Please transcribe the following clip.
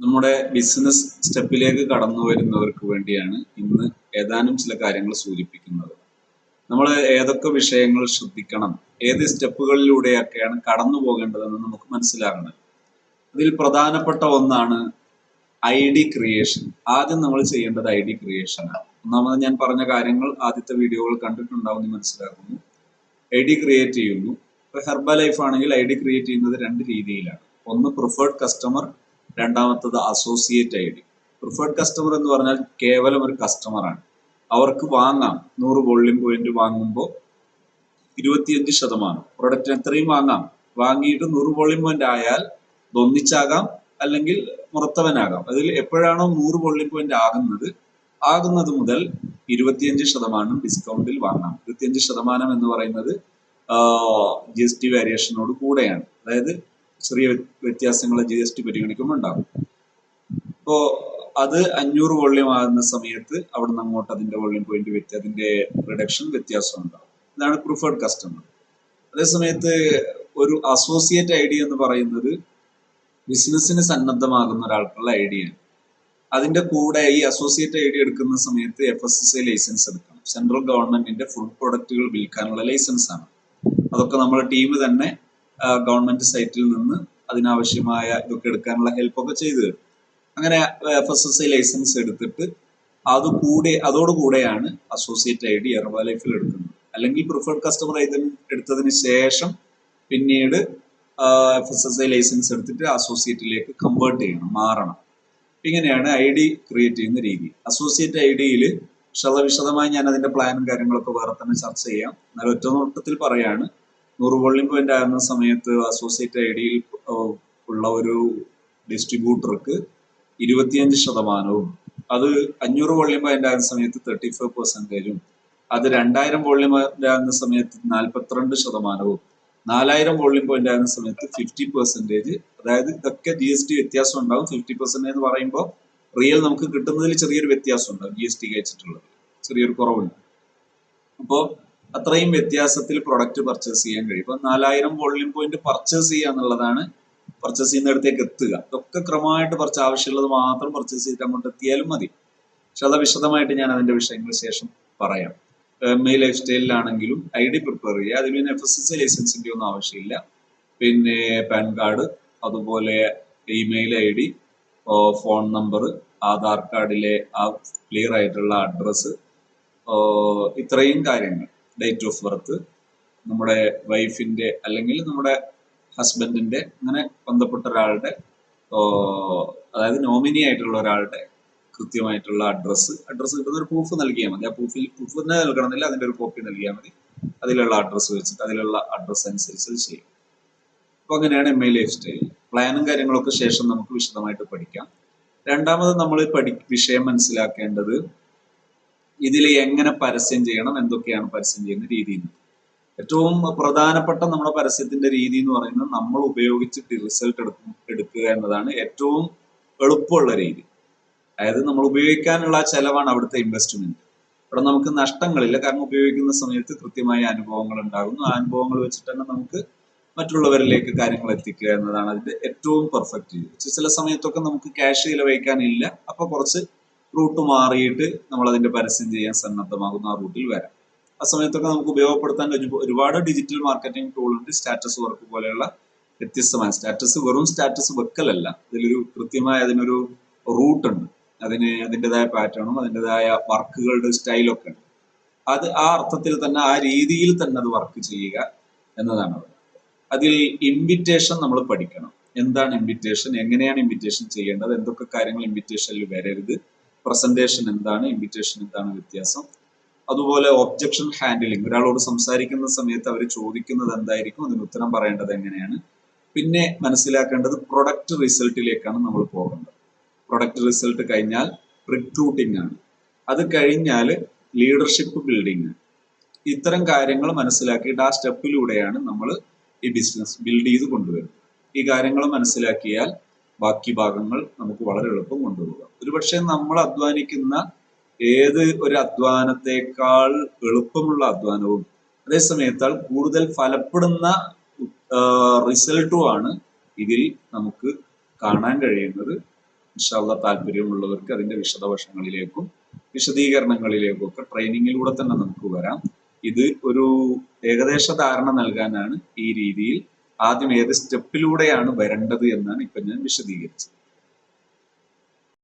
നമ്മുടെ ബിസിനസ് സ്റ്റെപ്പിലേക്ക് കടന്നു വരുന്നവർക്ക് വേണ്ടിയാണ് ഇന്ന് ഏതാനും ചില കാര്യങ്ങൾ സൂചിപ്പിക്കുന്നത്. നമ്മൾ ഏതൊക്കെ വിഷയങ്ങൾ ശ്രദ്ധിക്കണം, ഏത് സ്റ്റെപ്പുകളിലൂടെയൊക്കെയാണ് കടന്നു പോകേണ്ടതെന്ന് നമുക്ക് മനസ്സിലാകണം. അതിൽ പ്രധാനപ്പെട്ട ഒന്നാണ് ID ക്രിയേഷൻ. ആദ്യം നമ്മൾ ചെയ്യേണ്ടത് ID ക്രിയേഷനാണ്. ഒന്നാമത് ഞാൻ പറഞ്ഞ കാര്യങ്ങൾ ആദ്യത്തെ വീഡിയോകൾ കണ്ടിട്ടുണ്ടാവും എന്ന് മനസ്സിലാക്കുന്നു. ID ക്രിയേറ്റ് ചെയ്യുന്നു. ഇപ്പൊ ഹെർബ ലൈഫ് ആണെങ്കിൽ ID ക്രിയേറ്റ് ചെയ്യുന്നത് രണ്ട് രീതിയിലാണ്. ഒന്ന് പ്രിഫേർഡ് കസ്റ്റമർ, രണ്ടാമത്തത് അസോസിയേറ്റ് ID. പ്രിഫേർഡ് കസ്റ്റമർ എന്ന് പറഞ്ഞാൽ കേവലം ഒരു കസ്റ്റമറാണ്. അവർക്ക് വാങ്ങാം. 100 വോള്യൂം പോയിന്റ് വാങ്ങുമ്പോൾ 25% പ്രൊഡക്റ്റ് എത്രയും വാങ്ങാം. വാങ്ങിയിട്ട് 100 വോള്യൂം പോയിന്റ് ആയാൽ ഒന്നിച്ചാകാം, അല്ലെങ്കിൽ മുറത്തവനാകാം. അതിൽ എപ്പോഴാണോ 100 വോള്യൂം പോയിന്റ് ആകുന്നത് മുതൽ 25% ഡിസ്കൗണ്ടിൽ വാങ്ങാം. 25% എന്ന് പറയുന്നത് GST വേരിയേഷനോട് കൂടെയാണ്. അതായത് ചെറിയ വ്യത്യാസങ്ങൾ GST പരിഗണിക്കുമ്പോൾ ഉണ്ടാകും. ഇപ്പോ അത് 500 വോള്യൂം ആകുന്ന സമയത്ത് അവിടെ നിന്ന് അങ്ങോട്ട് അതിന്റെ വോള്യൂം പോയിന്റ് അതിന്റെ റിഡക്ഷൻ വ്യത്യാസം ഉണ്ടാകും. ഇതാണ് പ്രിഫേർഡ് കസ്റ്റമർ. അതേസമയത്ത് ഒരു അസോസിയേറ്റ് ID എന്ന് പറയുന്നത് ബിസിനസ്സിന് സന്നദ്ധമാകുന്ന ഒരാൾക്കുള്ള ഐഡിയാണ്. അതിന്റെ കൂടെ ഈ അസോസിയേറ്റ് ID എടുക്കുന്ന സമയത്ത് FSSAI ലൈസൻസ് എടുക്കണം. സെൻട്രൽ ഗവൺമെന്റിന്റെ ഫുഡ് പ്രൊഡക്റ്റുകൾ വിൽക്കാനുള്ള ലൈസൻസ് ആണ്. അതൊക്കെ നമ്മുടെ ടീം തന്നെ ഗവൺമെന്റ് സൈറ്റിൽ നിന്ന് അതിനാവശ്യമായ ഇതൊക്കെ എടുക്കാനുള്ള ഹെൽപ്പൊക്കെ ചെയ്തു തരും. അങ്ങനെ FSSAI ലൈസൻസ് എടുത്തിട്ട് അതോടുകൂടെയാണ് അസോസിയേറ്റ് ID ഹെർബ ലൈഫിൽ എടുക്കുന്നത്. അല്ലെങ്കിൽ പ്രിഫേർഡ് കസ്റ്റമർ എടുത്തതിന് ശേഷം പിന്നീട് FSSAI ലൈസൻസ് എടുത്തിട്ട് അസോസിയേറ്റിലേക്ക് കൺവേർട്ട് ചെയ്യണം, മാറണം. ഇങ്ങനെയാണ് ID ക്രിയേറ്റ് ചെയ്യുന്ന രീതി. അസോസിയേറ്റ് ID-യിൽ വിശദമായി ഞാൻ അതിന്റെ പ്ലാനും കാര്യങ്ങളൊക്കെ വേറെ തന്നെ ചർച്ച ചെയ്യാം. എന്നാൽ ഒറ്റ നോട്ടത്തിൽ പറയാണ്, 100 വോള്യൂം പോയിന്റ് ആകുന്ന സമയത്ത് അസോസിയേറ്റ് ID-യിൽ ഉള്ള ഒരു ഡിസ്ട്രിബ്യൂട്ടർക്ക് 25%, അത് 500 വോള്യൂം പോയിന്റ് ആകുന്ന സമയത്ത് 35%, അത് 2000 വോള്യൂം ആകുന്ന സമയത്ത് 42%, 4000 വോള്യൂം പോയിന്റ് ആകുന്ന സമയത്ത് 50%. അതായത് ഇതൊക്കെ GST വ്യത്യാസം ഉണ്ടാകും. 50% എന്ന് പറയുമ്പോൾ റിയൽ നമുക്ക് കിട്ടുന്നതിൽ ചെറിയൊരു വ്യത്യാസം ഉണ്ടാകും. GST കഴിച്ചിട്ടുള്ളത് ചെറിയൊരു കുറവുണ്ട്. അപ്പോൾ അത്രയും വ്യത്യാസത്തിൽ പ്രൊഡക്റ്റ് പർച്ചേസ് ചെയ്യാൻ കഴിയും. ഇപ്പൊ 4000 വോള്യൂം പോയിന്റ് പർച്ചേസ് ചെയ്യുക എന്നുള്ളതാണ് പർച്ചേസ് ചെയ്യുന്നിടത്തേക്ക് എത്തുക. ഇതൊക്കെ ക്രമമായിട്ട് ആവശ്യമുള്ളത് മാത്രം പർച്ചേസ് ചെയ്തിട്ട് അങ്ങോട്ട് എത്തിയാലും മതി. പക്ഷെ അത് വിശദമായിട്ട് ഞാൻ അതിന്റെ വിഷയങ്ങൾ ശേഷം പറയാം. MI ലൈഫ് സ്റ്റൈലിലാണെങ്കിലും ID പ്രിപ്പയർ ചെയ്യുക. അതിൽ പിന്നെ FSSAI ലൈസൻസിന്റെ ഒന്നും ആവശ്യമില്ല. പിന്നെ പാൻ കാർഡ്, അതുപോലെ email ID, phone number, Aadhaar കാർഡിലെ ആ ക്ലിയർ ആയിട്ടുള്ള അഡ്രസ്സ്, ഇത്രയും കാര്യങ്ങൾ, ഡേറ്റ് ഓഫ് ബർത്ത്, നമ്മുടെ വൈഫിന്റെ അല്ലെങ്കിൽ നമ്മുടെ ഹസ്ബൻഡിന്റെ അങ്ങനെ ബന്ധപ്പെട്ട ഒരാളുടെ, അതായത് നോമിനി ആയിട്ടുള്ള ഒരാളുടെ കൃത്യമായിട്ടുള്ള അഡ്രസ്സ് കിട്ടുന്ന ഒരു പ്രൂഫ് നൽകിയാൽ മതി. ആ പ്രൂഫ് തന്നെ നൽകണമെന്നില്ല, അതിന്റെ ഒരു കോപ്പി നൽകിയാൽ മതി. അതിലുള്ള അഡ്രസ്സ് വെച്ചിട്ട് അതിലുള്ള അഡ്രസ്സ് അനുസരിച്ച് ചെയ്യും. അപ്പൊ അങ്ങനെയാണ് MI ലൈഫ് സ്റ്റൈൽ. പ്ലാനും കാര്യങ്ങളൊക്കെ ശേഷം നമുക്ക് വിശദമായിട്ട് പഠിക്കാം. രണ്ടാമത് നമ്മൾ വിഷയം മനസ്സിലാക്കേണ്ടത് ഇതിൽ എങ്ങനെ പരസ്യം ചെയ്യണം, എന്തൊക്കെയാണ് പരസ്യം ചെയ്യുന്ന രീതി. ഏറ്റവും പ്രധാനപ്പെട്ട നമ്മുടെ പരസ്യത്തിന്റെ രീതി എന്ന് പറയുന്നത് നമ്മൾ ഉപയോഗിച്ചിട്ട് റിസൾട്ട് എടുക്കുക എന്നതാണ് ഏറ്റവും എളുപ്പമുള്ള രീതി. അതായത് നമ്മൾ ഉപയോഗിക്കാനുള്ള ചെലവാണ് അവിടുത്തെ ഇൻവെസ്റ്റ്മെന്റ്. ഇവിടെ നമുക്ക് നഷ്ടങ്ങളില്ല, കാരണം ഉപയോഗിക്കുന്ന സമയത്ത് കൃത്യമായ അനുഭവങ്ങൾ ഉണ്ടാകുന്നു. ആ അനുഭവങ്ങൾ വെച്ചിട്ട് തന്നെ നമുക്ക് മറ്റുള്ളവരിലേക്ക് കാര്യങ്ങൾ എത്തിക്കുക എന്നതാണ് അതിന്റെ ഏറ്റവും പെർഫെക്റ്റ് രീതി. ചില സമയത്തൊക്കെ നമുക്ക് ക്യാഷ് ചിലവഴിക്കാനില്ല, അപ്പൊ കുറച്ച് റൂട്ട് മാറിയിട്ട് നമ്മൾ അതിന്റെ പരസ്യം ചെയ്യാൻ സന്നദ്ധമാകുന്ന ആ റൂട്ടിൽ വരാം. ആ സമയത്തൊക്കെ നമുക്ക് ഉപയോഗപ്പെടുത്താൻ ഒരുപാട് ഡിജിറ്റൽ മാർക്കറ്റിംഗ് ടൂൾ ഉണ്ട്. സ്റ്റാറ്റസ് വർക്ക് പോലെയുള്ള വ്യത്യസ്തമായ വെറും സ്റ്റാറ്റസ് വെക്കലല്ല, ഇതിലൊരു കൃത്യമായ അതിനൊരു റൂട്ട് ഉണ്ട്. അതിൻ്റെതായ പാറ്റേണും അതിൻ്റെതായ വർക്കുകളുടെ സ്റ്റൈലൊക്കെ ഉണ്ട്. അത് ആ അർത്ഥത്തിൽ തന്നെ ആ രീതിയിൽ തന്നെ അത് വർക്ക് ചെയ്യുക എന്നതാണ്. അതിൽ ഇൻവിറ്റേഷൻ നമ്മൾ പഠിക്കണം. എന്താണ് ഇൻവിറ്റേഷൻ, എങ്ങനെയാണ് ഇൻവിറ്റേഷൻ ചെയ്യേണ്ടത്, എന്തൊക്കെ കാര്യങ്ങൾ ഇൻവിറ്റേഷനിൽ വരരുത്, പ്രസന്റേഷൻ എന്താണ്, ഇൻവിറ്റേഷൻ എന്താണ് വ്യത്യാസം, അതുപോലെ ഒബ്ജക്ഷൻ ഹാൻഡിലിംഗ്, ഒരാളോട് സംസാരിക്കുന്ന സമയത്ത് അവർ ചോദിക്കുന്നത് എന്തായിരിക്കും, അതിന് ഉത്തരം പറയേണ്ടത് എങ്ങനെയാണ്. പിന്നെ മനസ്സിലാക്കേണ്ടത് പ്രൊഡക്റ്റ് റിസൾട്ടിലേക്കാണ് നമ്മൾ പോകേണ്ടത്. പ്രൊഡക്റ്റ് റിസൾട്ട് കഴിഞ്ഞാൽ റിക്രൂട്ടിംഗ് ആണ്. അത് കഴിഞ്ഞാൽ ലീഡർഷിപ്പ് ബിൽഡിംഗ്. ഇത്തരം കാര്യങ്ങൾ മനസ്സിലാക്കിയിട്ട് ആ സ്റ്റെപ്പിലൂടെയാണ് നമ്മൾ ഈ ബിസിനസ് ബിൽഡ് ചെയ്ത് കൊണ്ടുവരുന്നത്. ഈ കാര്യങ്ങൾ മനസ്സിലാക്കിയാൽ ബാക്കി ഭാഗങ്ങൾ നമുക്ക് വളരെ എളുപ്പം കൊണ്ടുപോകാം. ഒരുപക്ഷെ നമ്മൾ അധ്വാനിക്കുന്ന ഏത് ഒരു അധ്വാനത്തെക്കാൾ എളുപ്പമുള്ള അധ്വാനവും അതേസമയത്താൽ കൂടുതൽ ഫലപ്പെടുന്ന റിസൾട്ടുമാണ് ഇതിൽ നമുക്ക് കാണാൻ കഴിയുന്നത്. ഇൻഷാ അല്ലാഹ് താല്പര്യമുള്ളവർക്ക് അതിന്റെ വിശദാംശങ്ങളിലേക്കും വിശദീകരണങ്ങളിലേക്കും ഒക്കെ ട്രെയിനിങ്ങിലൂടെ തന്നെ നമുക്ക് വരാം. ഇത് ഒരു ഏകദേശ ധാരണ നൽകാനാണ് ഈ രീതിയിൽ ആദ്യം ഏത് സ്റ്റെപ്പിലൂടെയാണ് വരേണ്ടത് എന്നാണ് ഇപ്പൊ ഞാൻ വിശദീകരിച്ചത്.